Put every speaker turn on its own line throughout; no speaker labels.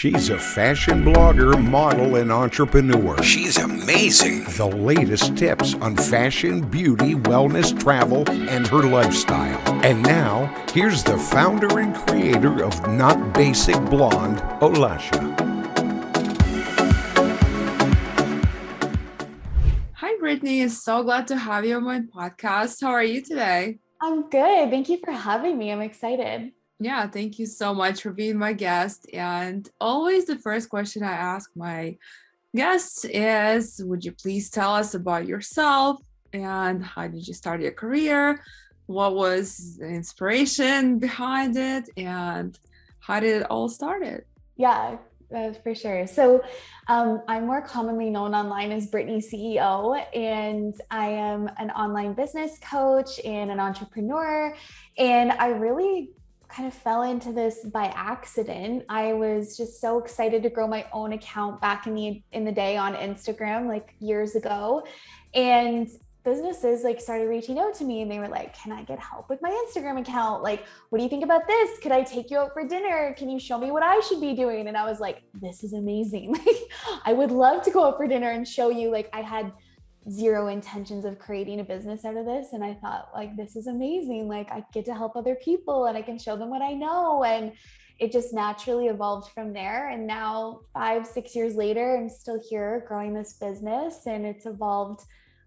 She's a fashion blogger, model, and entrepreneur.
She's amazing.
The latest tips on fashion, beauty, wellness, travel, and her lifestyle. And now, here's the founder and creator of Not Basic Blonde, Olasha.
Hi, Brittney. So glad to have you on my podcast. How are you today?
I'm good. Thank you for having me. I'm excited.
Yeah, thank you so much for being my guest. And always the first question I ask my guests is, would you please tell us about yourself and how did you start your career? What was the inspiration behind it and how did it all started?
Yeah, for sure. So I'm more commonly known online as Brittney CEO, and I am an online business coach and an entrepreneur. And I really kind of fell into this by accident. I was just so excited to grow my own account back in the day on Instagram, like years ago. And businesses started reaching out to me and they were like, can I get help with my Instagram account? Like, what do you think about this? Could I take you out for dinner? Can you show me what I should be doing? And I was like, this is amazing. I would love to go out for dinner and show you. I had zero intentions of creating a business out of this. And I thought, this is amazing. I get to help other people and I can show them what I know. And it just naturally evolved from there. And now 5-6 years later, I'm still here growing this business, and it's evolved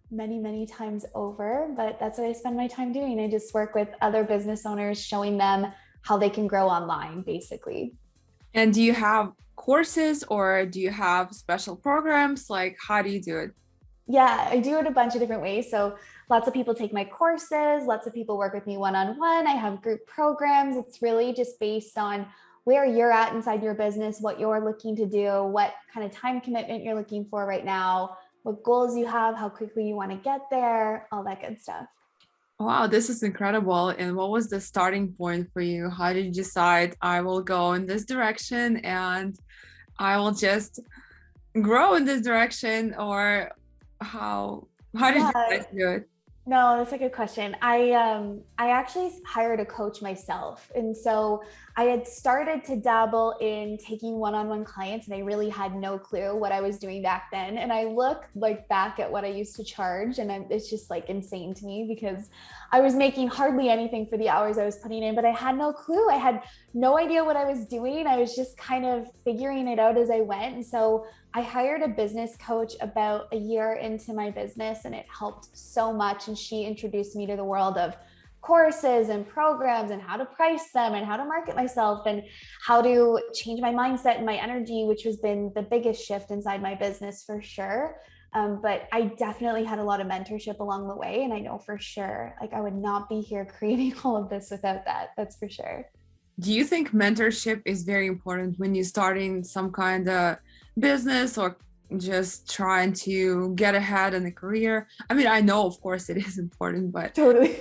many, many times over, but that's what I spend my time doing. I just work with other business owners, showing them how they can grow online, basically.
And do you have courses or do you have special programs? How do you do it?
Yeah, I do it a bunch of different ways. So lots of people take my courses, lots of people work with me one-on-one. I have group programs. It's really just based on where you're at inside your business, what you're looking to do, what kind of time commitment you're looking for right now, what goals you have, how quickly you want to get there, all that good stuff.
Wow, this is incredible. And what was the starting point for you? How did you decide I will go in this direction and I will just grow in this direction? Or how did you guys do it?
No, that's a good question. I actually hired a coach myself. And so I had started to dabble in taking one-on-one clients, and I really had no clue what I was doing back then. And I look back at what I used to charge, and it's just insane to me because I was making hardly anything for the hours I was putting in, but I had no clue. I had no idea what I was doing. I was just kind of figuring it out as I went. And so I hired a business coach about a year into my business, and it helped so much. And she introduced me to the world of courses and programs and how to price them and how to market myself and how to change my mindset and my energy, which has been the biggest shift inside my business for sure. But I definitely had a lot of mentorship along the way. And I know for sure, I would not be here creating all of this without that. That's for sure.
Do you think mentorship is very important when you're starting some kind of business or just trying to get ahead in a career? I mean, I know, of course, it is important, but
totally.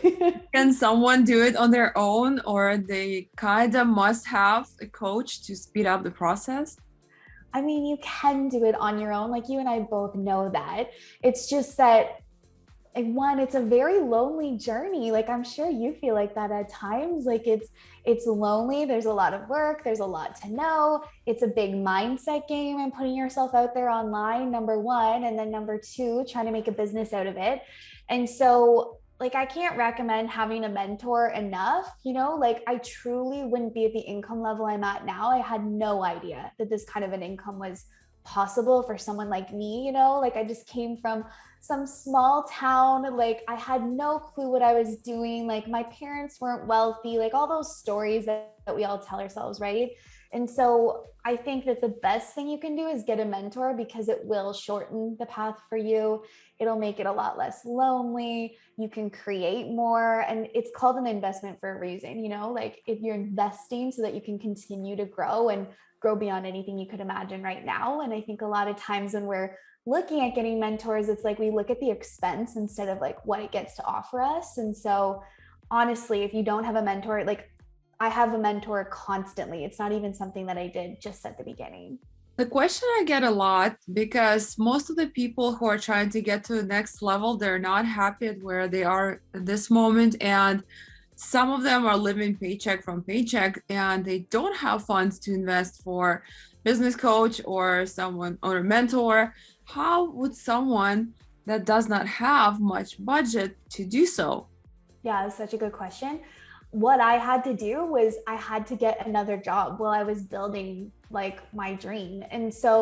Can someone do it on their own, or they kind of must have a coach to speed up the process?
I mean, you can do it on your own. You and I both know that. It's just that it's a very lonely journey. I'm sure you feel like that at times. It's lonely. There's a lot of work. There's a lot to know. It's a big mindset game and putting yourself out there online, number one. And then number two, trying to make a business out of it. And so I can't recommend having a mentor enough, I truly wouldn't be at the income level I'm at now. I had no idea that this kind of an income was possible for someone like me, I just came from some small town. I had no clue what I was doing. My parents weren't wealthy, all those stories that we all tell ourselves, right? And so I think that the best thing you can do is get a mentor, because it will shorten the path for you. It'll make it a lot less lonely. You can create more. And it's called an investment for a reason, if you're investing so that you can continue to grow and grow beyond anything you could imagine right now. And I think a lot of times when we're looking at getting mentors, it's we look at the expense instead of what it gets to offer us. And so honestly, if you don't have a mentor, I have a mentor constantly. It's not even something that I did just at the beginning.
The question I get a lot, because most of the people who are trying to get to the next level, they're not happy at where they are at this moment. And some of them are living paycheck from paycheck and they don't have funds to invest for business coach or someone or a mentor, how would someone that does not have much budget to do so?
Yeah, that's such a good question. What I had to do was I had to get another job while I was building like my dream. And so,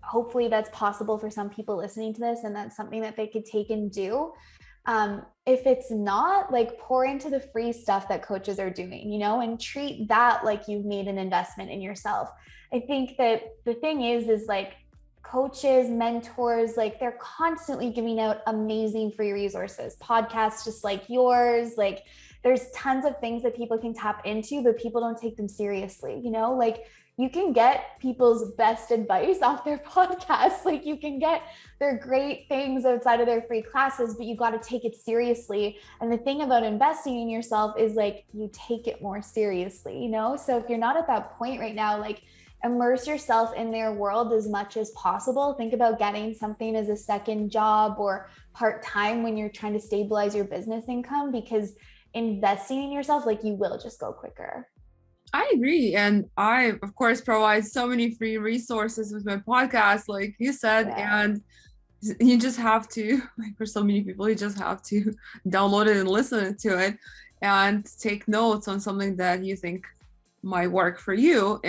hopefully that's possible for some people listening to this, and that's something that they could take and do. If it's not, like, pour into the free stuff that coaches are doing, and treat that like you've made an investment in yourself. I think that the thing is like coaches, mentors, like they're constantly giving out amazing free resources, podcasts just like yours. Like there's tons of things that people can tap into, but people don't take them seriously, like you can get people's best advice off their podcasts. Like you can get their great things outside of their free classes, but you got to take it seriously. And the thing about investing in yourself is like, you take it more seriously, So if you're not at that point right now, like immerse yourself in their world as much as possible. Think about getting something as a second job or part-time when you're trying to stabilize your business income, because investing in yourself, like you will just go quicker.
I agree. And I, of course, provide so many free resources with my podcast, like you said, and you just have to, like for so many people, you just have to download it and listen to it and take notes on something that you think might work for you.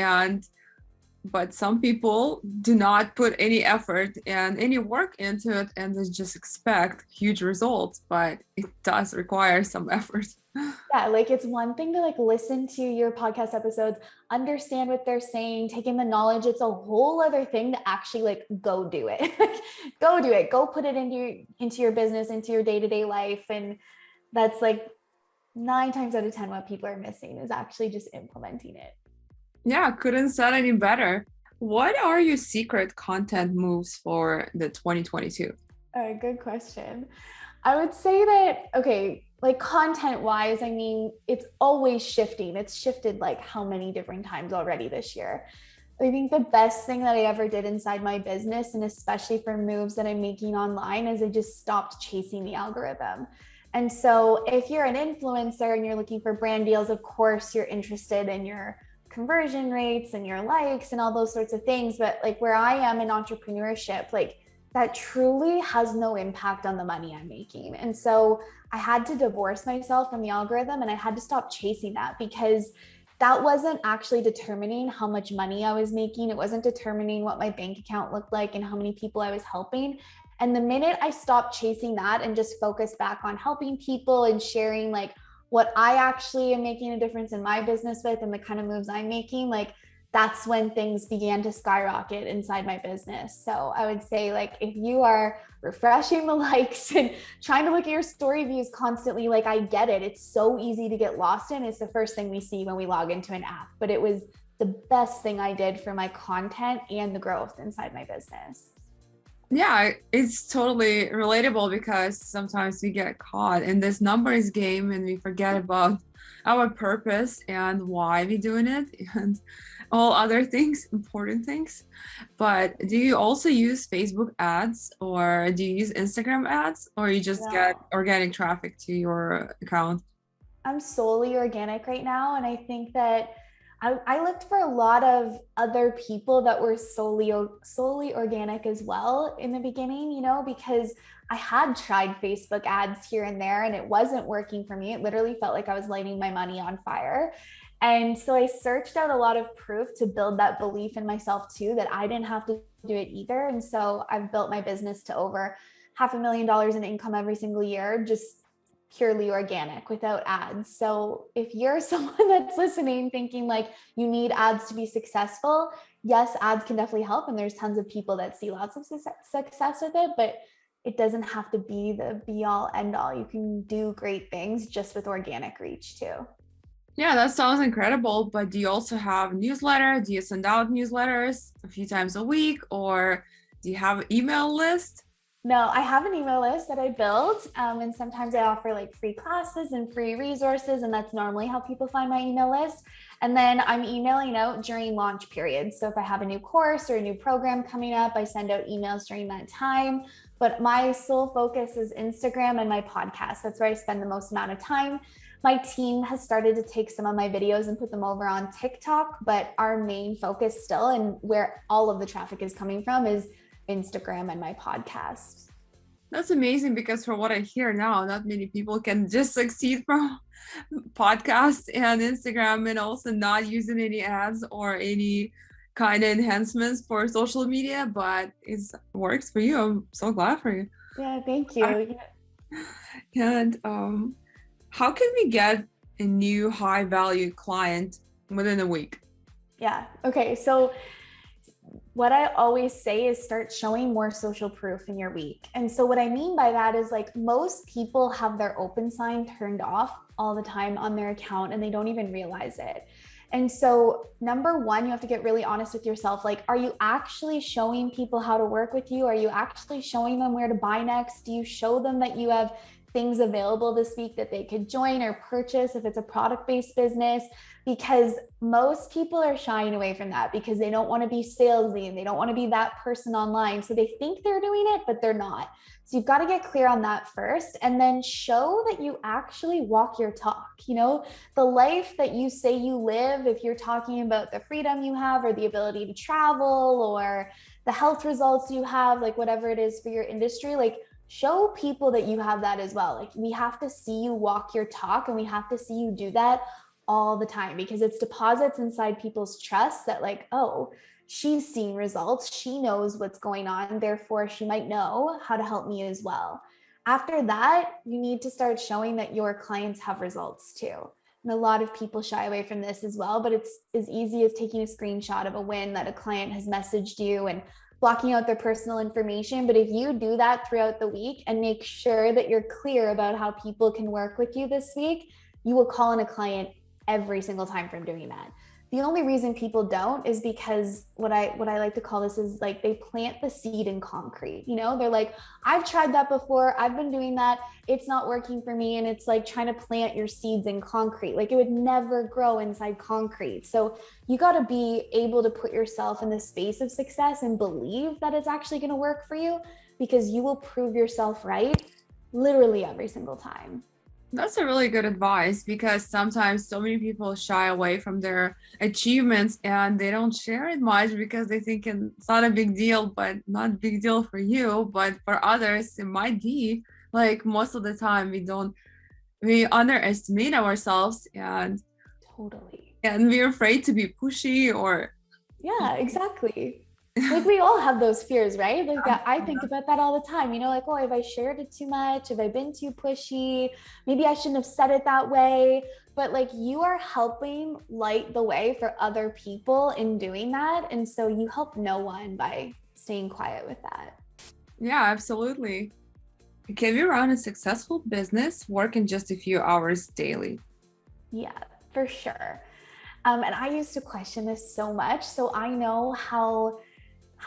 But some people do not put any effort and any work into it, and they just expect huge results, but it does require some effort.
Yeah, like it's one thing to like listen to your podcast episodes, understand what they're saying, taking the knowledge. It's a whole other thing to actually like go do it. Go do it. Go put it into your business, into your day-to-day life. And that's like 9 times out of 10 what people are missing is actually just implementing it.
Yeah, couldn't said any better. What are your secret content moves for the 2022?
Good question. I would say that, okay, like content wise, I mean, it's always shifting. It's shifted like how many different times already this year. I think the best thing that I ever did inside my business, and especially for moves that I'm making online, is I just stopped chasing the algorithm. And so if you're an influencer and you're looking for brand deals, of course, you're interested in your conversion rates and your likes and all those sorts of things. But like where I am in entrepreneurship, like that truly has no impact on the money I'm making. And so I had to divorce myself from the algorithm, and I had to stop chasing that, because that wasn't actually determining how much money I was making. It wasn't determining what my bank account looked like and how many people I was helping. And the minute I stopped chasing that and just focused back on helping people and sharing like what I actually am making a difference in my business with and the kind of moves I'm making, like that's when things began to skyrocket inside my business. So I would say, like, if you are refreshing the likes and trying to look at your story views constantly, like I get it. It's so easy to get lost in. It's the first thing we see when we log into an app, but it was the best thing I did for my content and the growth inside my business.
Yeah, it's totally relatable, because sometimes we get caught in this numbers game and we forget about our purpose and why we're doing it and all other things, important things. But do you also use Facebook ads, or do you use Instagram ads, or you just get organic traffic to your account?
I'm solely organic right now. And I think that I looked for a lot of other people that were solely organic as well in the beginning, because I had tried Facebook ads here and there and it wasn't working for me. It literally felt like I was lighting my money on fire. And so I searched out a lot of proof to build that belief in myself too, that I didn't have to do it either. And so I've built my business to over $500,000 in income every single year, just purely organic without ads. So if you're someone that's listening thinking like you need ads to be successful, yes, ads can definitely help. And there's tons of people that see lots of success with it, but it doesn't have to be the be all end all. You can do great things just with organic reach too.
Yeah, that sounds incredible. But do you also have a newsletter? Do you send out newsletters a few times a week, or do you have an email list?
No, I have an email list that I built, and sometimes I offer like free classes and free resources, and that's normally how people find my email list. And then I'm emailing out during launch periods. So if I have a new course or a new program coming up, I send out emails during that time. But my sole focus is Instagram and my podcast. That's where I spend the most amount of time. My team has started to take some of my videos and put them over on TikTok, but our main focus still, and where all of the traffic is coming from, is Instagram and my podcast.
That's amazing, because from what I hear now, not many people can just succeed from podcasts and Instagram, and also not using any ads or any kind of enhancements for social media, but it works for you. I'm so glad for you.
Yeah, thank you.
And how can we get a new high value client within a week?
Yeah. Okay. So what I always say is start showing more social proof in your week. And so what I mean by that is, like, most people have their open sign turned off all the time on their account and they don't even realize it. And so number one, you have to get really honest with yourself. Like, are you actually showing people how to work with you? Are you actually showing them where to buy next? Do you show them that you have things available this week that they could join or purchase if it's a product-based business? Because most people are shying away from that because they don't want to be salesy and they don't want to be that person online. So they think they're doing it, but they're not. So you've got to get clear on that first, and then show that you actually walk your talk. You know, the life that you say you live, if you're talking about the freedom you have or the ability to travel or the health results you have, like whatever it is for your industry, like, show people that you have that as well. Like, we have to see you walk your talk, and we have to see you do that all the time, because it's deposits inside people's trust that, like, oh, she's seeing results, she knows what's going on, therefore she might know how to help me as well. After that, you need to start showing that your clients have results too. And a lot of people shy away from this as well, but it's as easy as taking a screenshot of a win that a client has messaged you and blocking out their personal information. But if you do that throughout the week and make sure that you're clear about how people can work with you this week, you will call in a client every single time from doing that. The only reason people don't is because what I like to call this is, like, they plant the seed in concrete. You know, they're like, I've tried that before, I've been doing that, it's not working for me. And it's like trying to plant your seeds in concrete. Like, it would never grow inside concrete. So you got to be able to put yourself in the space of success and believe that it's actually going to work for you, because you will prove yourself right literally every single time.
That's a really good advice, because sometimes so many people shy away from their achievements and they don't share it much because they think it's not a big deal, but not a big deal for you. But for others, it might be. Like, most of the time we underestimate ourselves, and
Totally.
we're afraid to be pushy or.
Yeah, exactly. Like, we all have those fears, right? Like, I think about that all the time, you know, like, oh, have I shared it too much? Have I been too pushy? Maybe I shouldn't have said it that way. But, like, you are helping light the way for other people in doing that. And so you help no one by staying quiet with that.
Yeah, absolutely. Can we run a successful business working just a few hours daily?
Yeah, for sure. And I used to question this so much. So I know how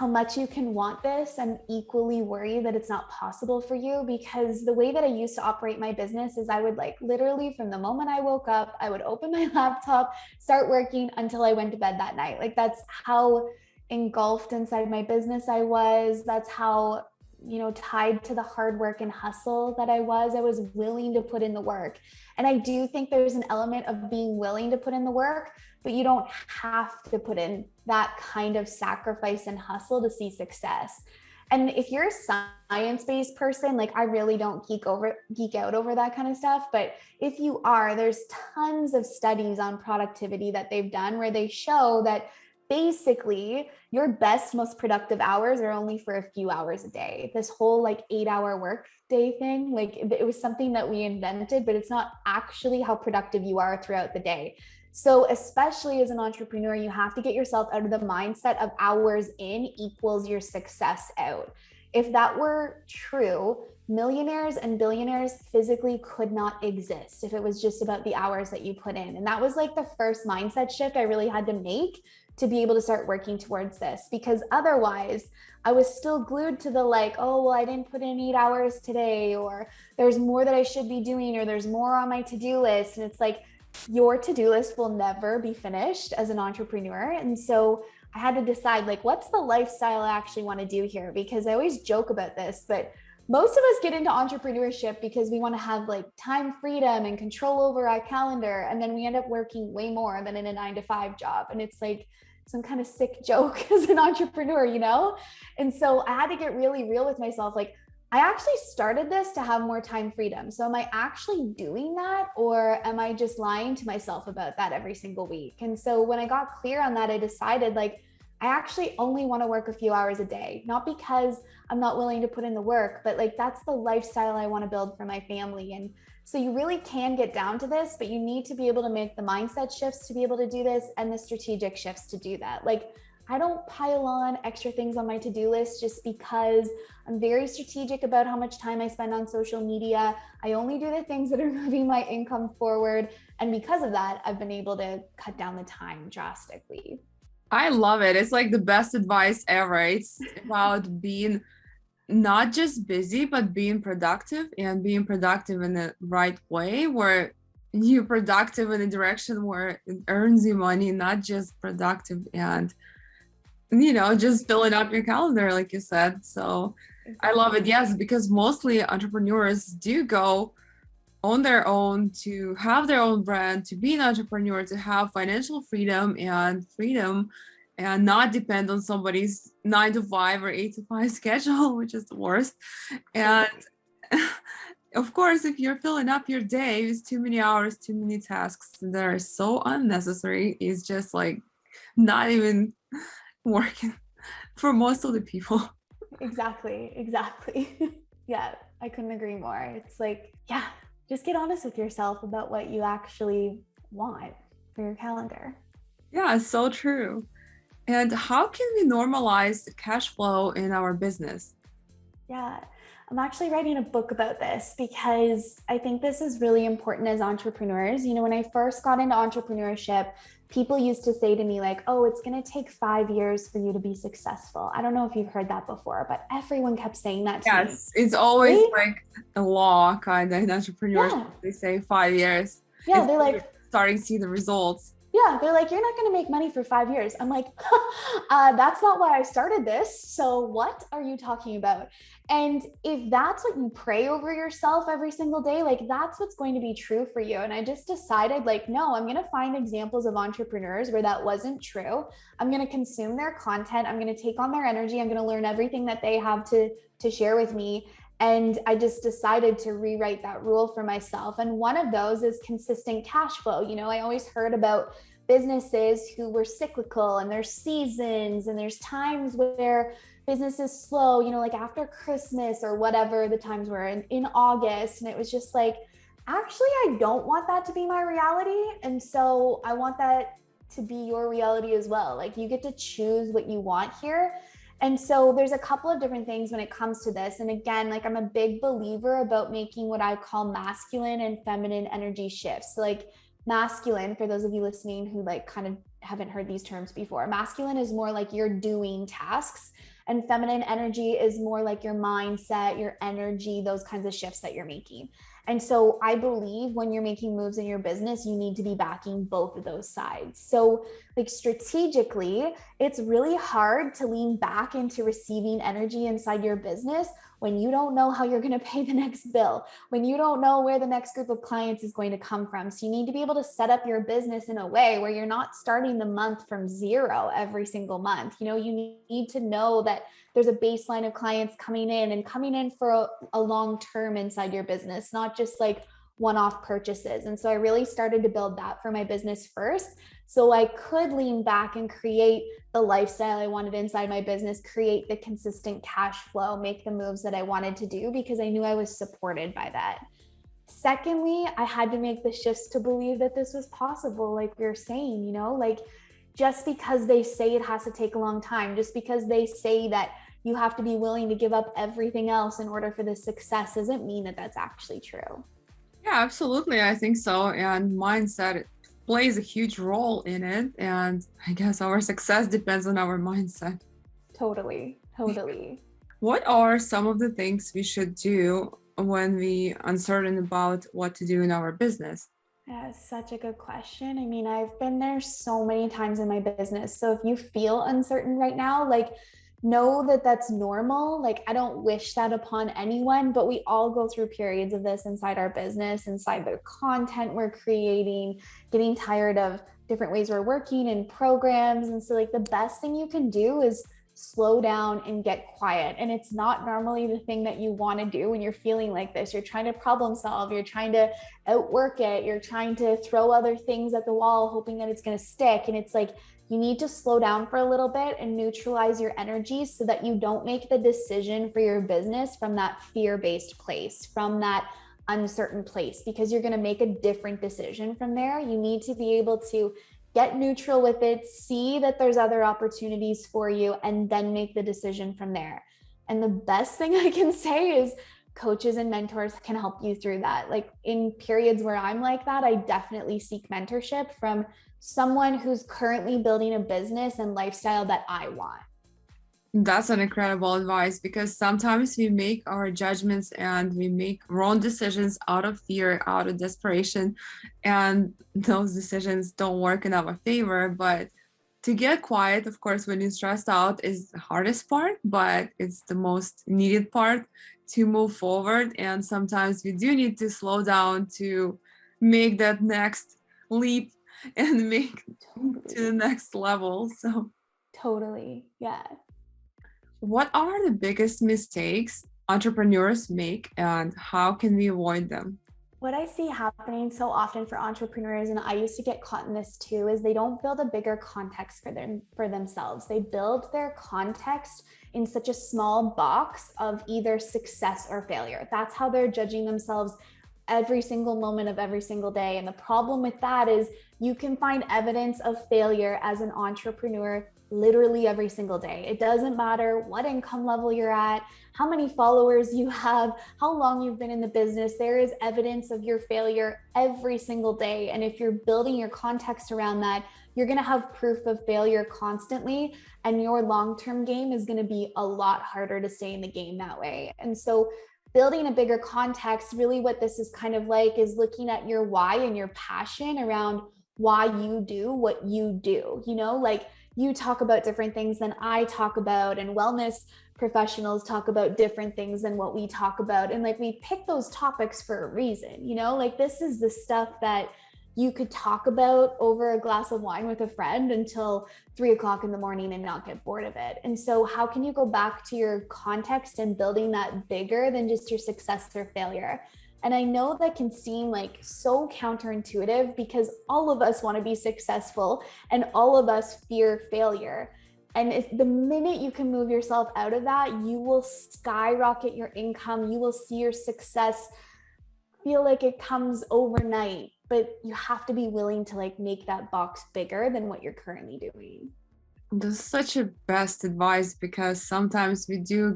much you can want this and equally worry that it's not possible for you, because the way that I used to operate my business is I would, like, literally from the moment I woke up, I would open my laptop, start working until I went to bed that night. Like, that's how engulfed inside my business I was. That's how, you know, tied to the hard work and hustle that I was willing to put in the work. And I do think there's an element of being willing to put in the work, but you don't have to put in that kind of sacrifice and hustle to see success. And if you're a science-based person, like, I really don't geek out over that kind of stuff. But if you are, there's tons of studies on productivity that they've done where they show that basically your best, most productive hours are only for a few hours a day. This whole, like, 8-hour work day thing, like, it was something that we invented, but it's not actually how productive you are throughout the day. So especially as an entrepreneur, you have to get yourself out of the mindset of hours in equals your success out. If that were true, millionaires and billionaires physically could not exist if it was just about the hours that you put in. And that was, like, the first mindset shift I really had to make to be able to start working towards this, because otherwise I was still glued to the, like, oh, well, I didn't put in 8 hours today, or there's more that I should be doing, or there's more on my to-do list. And it's like, your to-do list will never be finished as an entrepreneur. And so I had to decide, like, what's the lifestyle I actually want to do here? Because I always joke about this, but most of us get into entrepreneurship because we want to have like time freedom and control over our calendar. And then we end up working way more than in a 9 to 5 job. And it's like some kind of sick joke as an entrepreneur, you know? And so I had to get really real with myself. Like, I actually started this to have more time freedom. So am I actually doing that, or am I just lying to myself about that every single week? And so when I got clear on that, I decided like, I actually only want to work a few hours a day, not because I'm not willing to put in the work, but like that's the lifestyle I want to build for my family. And so you really can get down to this, but you need to be able to make the mindset shifts to be able to do this and the strategic shifts to do that. Like, I don't pile on extra things on my to-do list just because I'm very strategic about how much time I spend on social media. I only do the things that are moving my income forward. And because of that, I've been able to cut down the time drastically.
I love it. It's like the best advice ever. It's about being not just busy, but being productive, and being productive in the right way, where you're productive in a direction where it earns you money, not just productive and, you know, just filling up your calendar, like you said. So I love it. Yes, because mostly entrepreneurs do go on their own to have their own brand, to be an entrepreneur, to have financial freedom and not depend on somebody's 9 to 5 or 8 to 5 schedule, which is the worst. And of course, if you're filling up your day with too many hours, too many tasks that are so unnecessary, it's just like not even working for most of the people.
Exactly. Yeah, I couldn't agree more. It's like, yeah, just get honest with yourself about what you actually want for your calendar.
Yeah, so true. And how can we normalize the cash flow in our business?
Yeah, I'm actually writing a book about this because I think this is really important as entrepreneurs. You know, when I first got into entrepreneurship, people used to say to me like, oh, it's going to take 5 years for you to be successful. I don't know if you've heard that before, but everyone kept saying that to me.
Yes, it's always like a law kind of in entrepreneurship.
Yeah.
They say 5 years.
Yeah,
It's
they're like,
starting to see the results.
yeah, they're like, you're not going to make money for 5 years. I'm like, that's not why I started this. So what are you talking about? And if that's what you pray over yourself every single day, like that's what's going to be true for you. And I just decided like, no, I'm going to find examples of entrepreneurs where that wasn't true. I'm going to consume their content. I'm going to take on their energy. I'm going to learn everything that they have to share with me. And I just decided to rewrite that rule for myself. And one of those is consistent cash flow. You know, I always heard about businesses who were cyclical and there's seasons and there's times where business is slow, you know, like after Christmas or whatever the times were in August. And it was just like, actually, I don't want that to be my reality. And so I want that to be your reality as well. Like you get to choose what you want here. And so there's a couple of different things when it comes to this. And again, like I'm a big believer about making what I call masculine and feminine energy shifts. So like masculine, for those of you listening who like kind of haven't heard these terms before, masculine is more like you're doing tasks, and feminine energy is more like your mindset, your energy, those kinds of shifts that you're making. And so I believe when you're making moves in your business, you need to be backing both of those sides. So like strategically, it's really hard to lean back into receiving energy inside your business when you don't know how you're going to pay the next bill, when you don't know where the next group of clients is going to come from. So you need to be able to set up your business in a way where you're not starting the month from zero every single month. You know, you need to know that there's a baseline of clients coming in for a long term inside your business, not just like one-off purchases. And so I really started to build that for my business first, so I could lean back and create the lifestyle I wanted inside my business, create the consistent cash flow, make the moves that I wanted to do because I knew I was supported by that. Secondly, I had to make the shifts to believe that this was possible. Like we were saying, you know, like just because they say it has to take a long time, just because they say that you have to be willing to give up everything else in order for this success doesn't mean that that's actually true.
Yeah, absolutely. I think so. And mindset plays a huge role in it. And I guess our success depends on our mindset.
Totally.
What are some of the things we should do when we uncertain about what to do in our business?
Yeah, such a good question. I mean, I've been there so many times in my business. So if you feel uncertain right now, like know that that's normal. Like, I don't wish that upon anyone, but we all go through periods of this inside our business, inside the content we're creating, getting tired of different ways we're working and programs. And so, like, the best thing you can do is slow down and get quiet. And it's not normally the thing that you want to do when you're feeling like this. You're trying to problem solve, you're trying to outwork it, you're trying to throw other things at the wall, hoping that it's going to stick. And it's like, you need to slow down for a little bit and neutralize your energy so that you don't make the decision for your business from that fear-based place, from that uncertain place, because you're going to make a different decision from there. You need to be able to get neutral with it, see that there's other opportunities for you, and then make the decision from there. And the best thing I can say is coaches and mentors can help you through that. Like, in periods where I'm like that, I definitely seek mentorship from someone who's currently building a business and lifestyle that I want.
That's an incredible advice, because sometimes we make our judgments and we make wrong decisions out of fear, out of desperation, and those decisions don't work in our favor. But to get quiet, of course, when you're stressed out is the hardest part, but it's the most needed part to move forward. And sometimes we do need to slow down to make that next leap and make to the next level. So
Totally. Yeah.
what are the biggest mistakes entrepreneurs make, and how can we avoid them?
What I see happening so often for entrepreneurs, and I used to get caught in this too, is they don't build a bigger context for themselves. They build their context in such a small box of either success or failure. That's how they're judging themselves every single moment of every single day. And the problem with that is you can find evidence of failure as an entrepreneur literally every single day. It doesn't matter what income level you're at, how many followers you have, how long you've been in the business. There is evidence of your failure every single day. And if you're building your context around that, you're going to have proof of failure constantly. And your long-term game is going to be a lot harder to stay in the game that way. And so building a bigger context, really what this is kind of like is looking at your why and your passion around why you do what you do. You know, like, you talk about different things than I talk about, and wellness professionals talk about different things than what we talk about. And like, we pick those topics for a reason, you know, like, this is the stuff that you could talk about over a glass of wine with a friend until 3:00 in the morning and not get bored of it. And so how can you go back to your context and building that bigger than just your success or failure? And I know that can seem like so counterintuitive, because all of us want to be successful and all of us fear failure. And if the minute you can move yourself out of that, you will skyrocket your income. You will see your success feel like it comes overnight, but you have to be willing to like make that box bigger than what you're currently doing.
That's such a best advice, because sometimes we do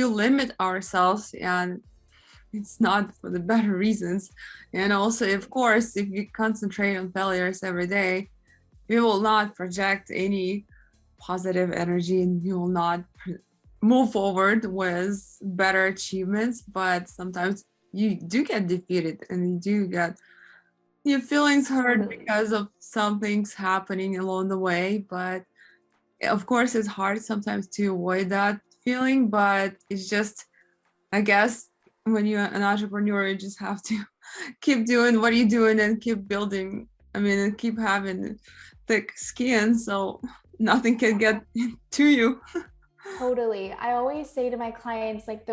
limit ourselves, and it's not for the better reasons. And also, of course, if we concentrate on failures every day, we will not project any positive energy, and we will not move forward with better achievements. But sometimes you do get defeated, and you do get your feelings hurt because of some things happening along the way. But of course, it's hard sometimes to avoid that feeling, but it's just, I guess, when you're an entrepreneur, you just have to keep doing what you're doing and keep building. And keep having thick skin so nothing can get to you.
Totally. I always say to my clients, like,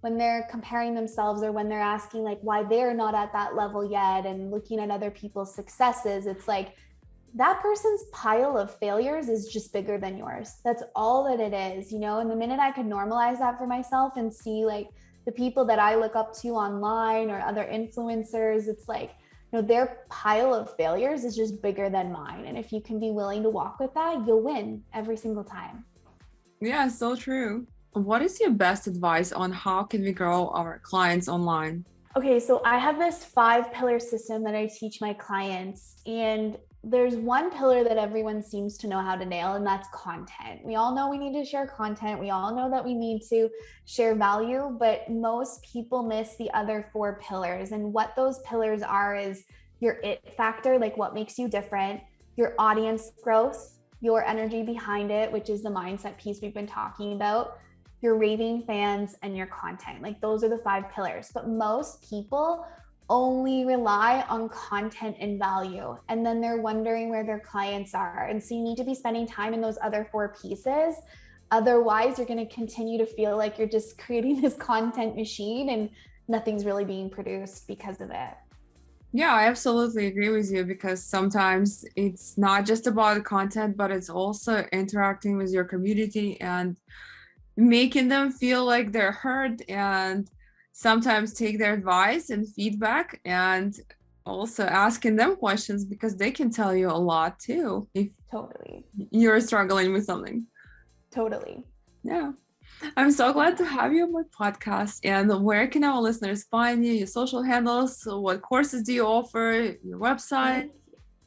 when they're comparing themselves, or when they're asking like why they're not at that level yet and looking at other people's successes, it's like, that person's pile of failures is just bigger than yours. That's all that it is, you know? And the minute I could normalize that for myself and see like the people that I look up to online or other influencers, it's like, you know, their pile of failures is just bigger than mine. And if you can be willing to walk with that, you'll win every single time.
Yeah, so true. What is your best advice on how can we grow our clients online?
Okay, so I have this 5-pillar system that I teach my clients, and there's one pillar that everyone seems to know how to nail, and that's content. We all know we need to share content. We all know that we need to share value, but most people miss the other 4 pillars. And what those pillars are is your it factor, like what makes you different, your audience growth, your energy behind it, which is the mindset piece we've been talking about, your raving fans, and your content. Like those are the 5 pillars. But most people only rely on content and value, and then they're wondering where their clients are. And so you need to be spending time in those other 4 pieces. Otherwise, you're going to continue to feel like you're just creating this content machine and nothing's really being produced because of it.
Yeah, I absolutely agree with you, because sometimes it's not just about the content, but it's also interacting with your community and making them feel like they're heard, and sometimes take their advice and feedback, and also asking them questions, because they can tell you a lot too if
Totally.
you're struggling with something.
Totally.
Yeah. I'm so glad to have you on my podcast. And where can our listeners find you? Your social handles? What courses do you offer? Your website?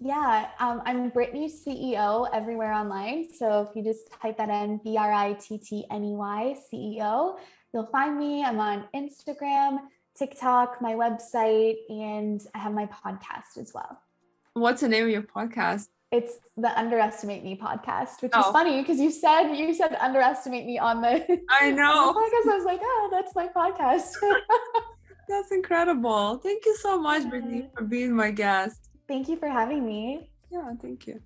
Yeah, I'm Brittney CEO everywhere online. So if you just type that in, Brittney CEO, you'll find me. I'm on Instagram, TikTok, my website, and I have my podcast as well.
What's the name of your podcast?
It's the Underestimate Me podcast, which is funny because you said underestimate me on the
I know
on the podcast. I was like, oh, that's my podcast.
That's incredible. Thank you so much, Brittney, for being my guest.
Thank you for having me.
Yeah, thank you.